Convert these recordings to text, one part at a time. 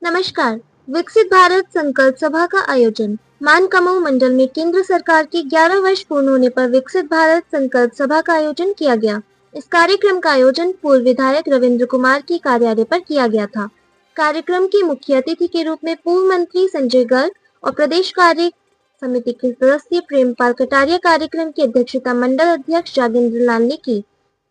नमस्कार। विकसित भारत संकल्प सभा का आयोजन मानकमऊ मंडल में केंद्र सरकार के 11 वर्ष पूर्ण होने पर विकसित भारत संकल्प सभा का आयोजन किया गया। इस कार्यक्रम का आयोजन पूर्व विधायक रविंद्र कुमार के कार्यालय पर किया गया था। कार्यक्रम के मुख्य अतिथि के रूप में पूर्व मंत्री संजय गर्ग और प्रदेश कार्य समिति के सदस्य प्रेमपाल कटारिया कार्यक्रम की अध्यक्षता मंडल अध्यक्ष जागेंद्र लाल ने की।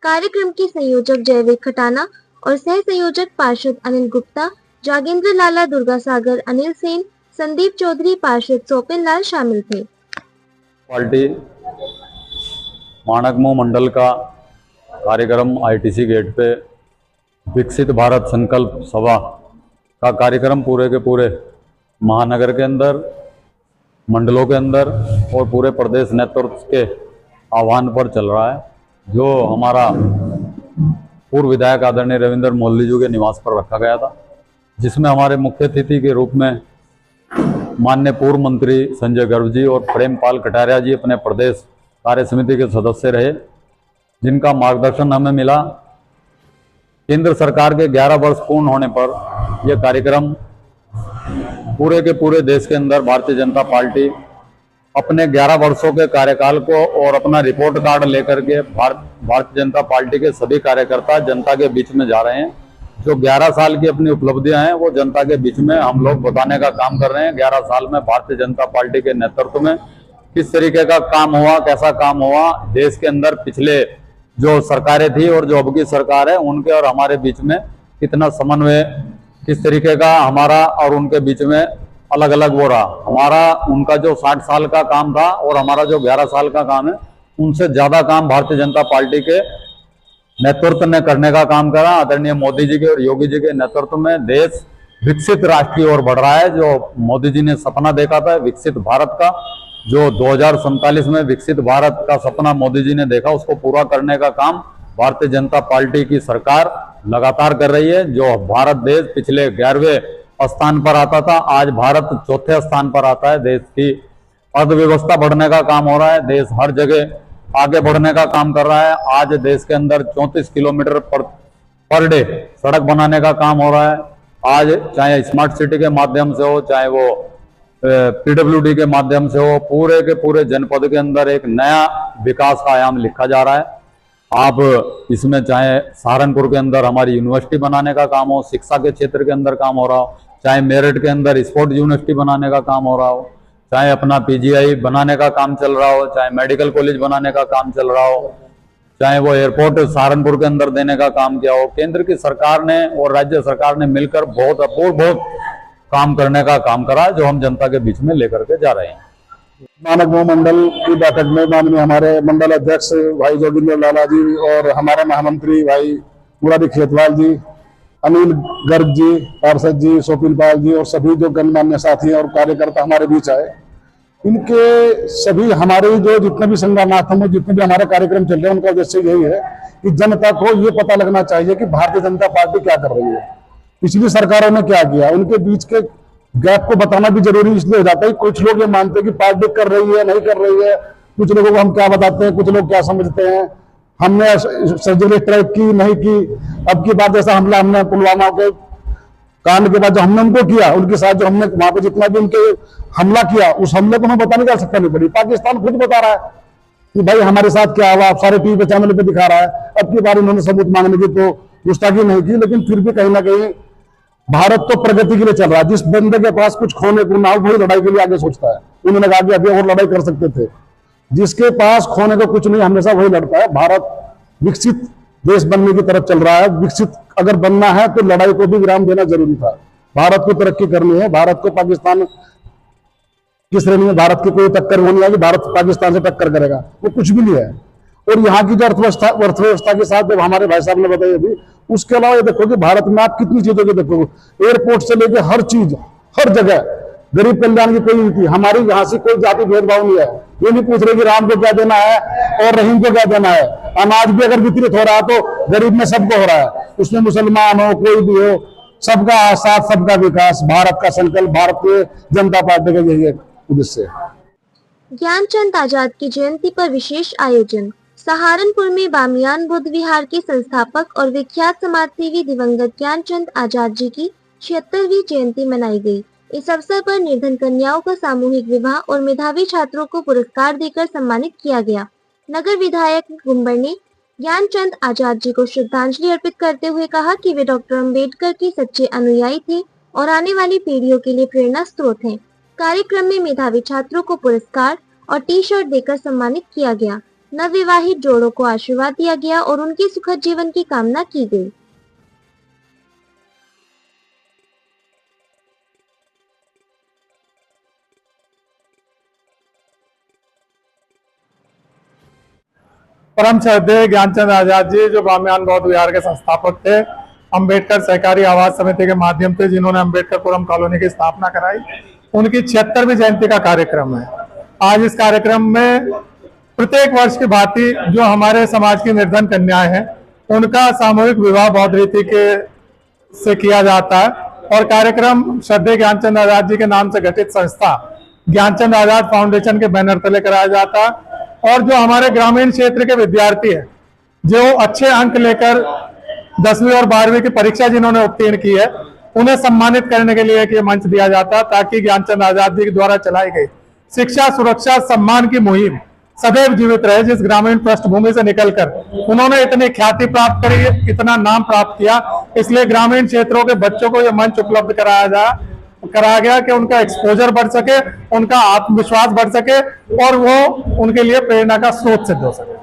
कार्यक्रम के संयोजक जयवीर खटाना और सह संयोजक पार्षद अनिल गुप्ता, जागेंद्र लाला, दुर्गा सागर, अनिल सेन, संदीप चौधरी, पार्षद सोपिन लाल शामिल थे। पार्टी मानकमऊ मंडल का कार्यक्रम आईटीसी गेट पे विकसित भारत संकल्प सभा का कार्यक्रम पूरे के पूरे महानगर के अंदर, मंडलों के अंदर और पूरे प्रदेश नेतृत्व के आह्वान पर चल रहा है, जो हमारा पूर्व विधायक आदरणीय रविंद्र मोल्ली जी के निवास पर रखा गया था, जिसमें हमारे मुख्य अतिथि के रूप में माननीय पूर्व मंत्री संजय गर्ग जी और प्रेमपाल कटारिया जी अपने प्रदेश कार्य समिति के सदस्य रहे, जिनका मार्गदर्शन हमें मिला। केंद्र सरकार के 11 वर्ष पूर्ण होने पर यह कार्यक्रम पूरे के पूरे देश के अंदर भारतीय जनता पार्टी अपने 11 वर्षों के कार्यकाल को और अपना रिपोर्ट कार्ड लेकर के भारतीय जनता पार्टी के सभी कार्यकर्ता जनता के बीच में जा रहे हैं। जो 11 साल की अपनी उपलब्धियां हैं वो जनता के बीच में हम लोग बताने का काम कर रहे हैं। 11 साल में भारतीय जनता पार्टी के नेतृत्व में किस तरीके का काम हुआ, कैसा काम हुआ, देश के अंदर पिछले जो सरकारें थी और जो अब की सरकार है उनके और हमारे बीच में कितना समन्वय, किस तरीके का हमारा और उनके बीच में अलग अलग वो रहा। हमारा उनका जो 60 साल का काम था और हमारा जो 11 साल का काम है, उनसे ज्यादा काम भारतीय जनता पार्टी के नेतृत्व ने करने का काम करा। आदरणीय मोदी जी के और योगी जी के नेतृत्व में देश विकसित राष्ट्र की ओर बढ़ रहा है। जो मोदी जी ने सपना देखा था विकसित भारत का, जो 2047 में विकसित भारत का सपना मोदी जी ने देखा, उसको पूरा करने का काम भारतीय जनता पार्टी की सरकार लगातार कर रही है। जो भारत देश पिछले 11वें स्थान पर आता था, आज भारत 4थे स्थान पर आता है। देश की अर्थव्यवस्था बढ़ने का काम हो रहा है, देश हर जगह आगे बढ़ने का काम कर रहा है। आज देश के अंदर 34 किलोमीटर पर डे सड़क बनाने का काम हो रहा है। आज चाहे स्मार्ट सिटी के माध्यम से हो, चाहे वो पीडब्ल्यूडी के माध्यम से हो, पूरे के पूरे जनपद के अंदर एक नया विकास का आयाम लिखा जा रहा है। आप इसमें चाहे सहारनपुर के अंदर हमारी यूनिवर्सिटी बनाने का काम हो, शिक्षा के क्षेत्र के अंदर काम हो रहा हो, चाहे मेरठ के अंदर स्पोर्ट यूनिवर्सिटी बनाने का काम हो रहा हो, चाहे अपना पीजीआई बनाने का काम चल रहा हो, चाहे मेडिकल कॉलेज बनाने का काम चल रहा हो, चाहे वो एयरपोर्ट सहारनपुर के अंदर देने का काम किया हो, केंद्र की सरकार ने और राज्य सरकार ने मिलकर बहुत अपूर्व काम करने का काम करा, जो हम जनता के बीच में लेकर के जा रहे हैं। मानकमऊ मंडल की बैठक में माननीय हमारे मंडल अध्यक्ष भाई जोगिंदर लाला जी और हमारे महामंत्री भाई मुरारी खेतवाल जी, अनिल गर्ग जी, पार्षद जी, सोपिन पाल जी और सभी जो गणमान्य साथी और कार्यकर्ता हमारे बीच आए, इनके सभी हमारे जो जितने भी संगठनात्मक जितने भी हमारे कार्यक्रम चल रहे हैं, उनका उद्देश्य यही है कि जनता को ये पता लगना चाहिए कि भारतीय जनता पार्टी क्या कर रही है, पिछली सरकारों ने क्या किया। उनके बीच के गैप को बताना भी जरूरी इसलिए हो जाता है। कुछ लोग ये मानते हैं कि पार्टी कर रही है, नहीं कर रही है, कुछ लोगों को हम क्या बताते हैं, कुछ लोग क्या समझते हैं, हमने सर्जिकल स्ट्राइक की नहीं की। अब की बात जैसा हमला हमने पुलवामा के कांड के बाद जो हमने उनको किया, उनके साथ जो हमने वहां पे जितना भी उनके हमला किया, उस हमले को हमें बताने की आवश्यकता नहीं पड़ी। पाकिस्तान खुद बता रहा है कि भाई हमारे साथ क्या हुआ, आप सारे टीवी पे चैनल पे दिखा रहा है। अब की बार उन्होंने सबूत मांगने की तो गुस्ताखी नहीं की, लेकिन फिर भी कहीं ना कहीं भारत तो प्रगति के लिए चल रहा है। जिस बंदे के पास कुछ खोने को ना हो, वही लड़ाई के लिए आगे सोचता है। उन्होंने कहा कि अभी और लड़ाई कर सकते थे। जिसके पास खोने को कुछ नहीं, हमेशा वही लड़ता है। भारत विकसित देश बनने की तरफ चल रहा है। विकसित अगर बनना है तो लड़ाई को भी विराम देना जरूरी था। भारत को तरक्की करनी है, भारत को पाकिस्तान की श्रेणी में भारत की कोई टक्कर होने वाली, भारत पाकिस्तान से टक्कर करेगा वो कुछ भी नहीं है। और यहाँ की जो अर्थव्यवस्था के साथ जब हमारे भाई साहब ने बताई अभी, उसके अलावा ये देखो कि भारत में आप कितनी चीजों को देखो, एयरपोर्ट से लेके हर चीज, हर जगह गरीब कल्याण की कोई नीति। हमारी यहाँ से कोई जाति भेदभाव नहीं है। ये नहीं पूछ रहे कि राम को क्या देना है और रहीम को क्या देना है। अनाज भी अगर वितरित हो रहा है तो गरीब में सबको हो रहा है, उसमें मुसलमान हो कोई भी हो, सबका साथ सबका विकास, भारत का संकल्प, भारतीय जनता पार्टी का यही एक उद्देश्य है। ज्ञानचंद आजाद की जयंती पर विशेष आयोजन। सहारनपुर में बामियान बुद्ध विहार के संस्थापक और विख्यात समाजसेवी दिवंगत ज्ञानचंद आजाद जी की 76वीं जयंती मनाई गई। इस अवसर पर निर्धन कन्याओं का सामूहिक विवाह और मेधावी छात्रों को पुरस्कार देकर सम्मानित किया गया। नगर विधायक गुम्बर ने ज्ञानचंद आजाद जी को श्रद्धांजलि अर्पित करते हुए कहा कि वे डॉक्टर अंबेडकर की सच्चे अनुयायी थे और आने वाली पीढ़ियों के लिए प्रेरणा स्रोत हैं। कार्यक्रम में मेधावी छात्रों को पुरस्कार और टी शर्ट देकर सम्मानित किया गया। नवविवाहित जोड़ों को आशीर्वाद दिया गया और उनके सुखद जीवन की कामना की गई। परम श्रद्धेय ज्ञानचंद आजाद जी जो बामियान बौद्ध विहार के संस्थापक थे, अंबेडकर सहकारी आवास समिति के माध्यम से जिन्होंने अंबेडकरपुरम कॉलोनी की स्थापना कराई, उनकी 76वीं जयंती का कार्यक्रम है। आज इस कार्यक्रम में प्रत्येक वर्ष की भांति जो हमारे समाज की निर्धन कन्याएं हैं उनका सामूहिक विवाह बौद्ध रीति के से किया जाता है और कार्यक्रम श्रद्धेय ज्ञानचंद आजाद जी के नाम से गठित संस्था ज्ञानचंद आजाद फाउंडेशन के बैनर तले कराया जाता है। और जो हमारे ग्रामीण क्षेत्र के विद्यार्थी हैं जो अच्छे अंक लेकर 10वीं और 12वीं की परीक्षा जिन्होंने उत्तीर्ण की है उन्हें सम्मानित करने के लिए एक ये मंच दिया जाता है ताकि ज्ञानचंद आजाद जी के द्वारा चलाई गई शिक्षा सुरक्षा सम्मान की मुहिम सदैव जीवित रहे। जिस ग्रामीण पृष्ठभूमि से निकलकर उन्होंने इतनी ख्याति प्राप्त करी, इतना नाम प्राप्त किया, इसलिए ग्रामीण क्षेत्रों के बच्चों को यह मंच उपलब्ध कराया गया कि उनका एक्सपोजर बढ़ सके, उनका आत्मविश्वास बढ़ सके और वो उनके लिए प्रेरणा का स्रोत सिद्ध हो सके।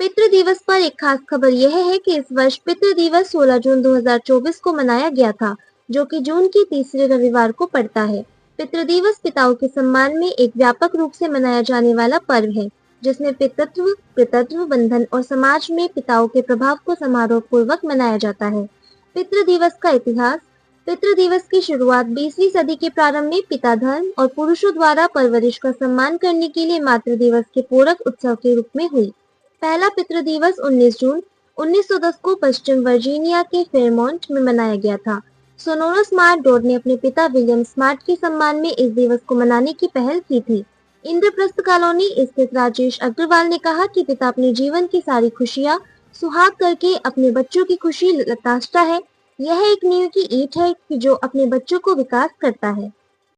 पितृ दिवस पर एक खास खबर यह है कि इस वर्ष पितृ दिवस 16 जून 2024 को मनाया गया था, जो कि जून की तीसरे रविवार को पड़ता है। पितृ दिवस पिताओं के सम्मान में एक व्यापक रूप से मनाया जाने वाला पर्व है, जिसमें पितृत्व बंधन और समाज में पिताओं के प्रभाव को समारोह पूर्वक मनाया जाता है। पितृ दिवस का इतिहास। पितृ दिवस की शुरुआत 20वीं सदी के प्रारंभ में पिता धर्म और पुरुषों द्वारा परवरिश का सम्मान करने के लिए मातृ दिवस के पूरक उत्सव के रूप में हुई। पहला पितृ दिवस 19 जून 1910 को पश्चिम वर्जीनिया के फेयरमॉन्ट में मनाया गया था। सोनोरा स्मार्ट डॉड ने अपने पिता विलियम स्मार्ट के सम्मान में इस दिवस को मनाने की पहल की थी। इंद्रप्रस्थ कॉलोनी स्थित राजेश अग्रवाल ने कहा कि पिता अपने जीवन की सारी खुशियां सुहाग करके अपने बच्चों की खुशी तलाशता है। यह एक नींव की ईंट है कि जो अपने बच्चों को विकास करता है।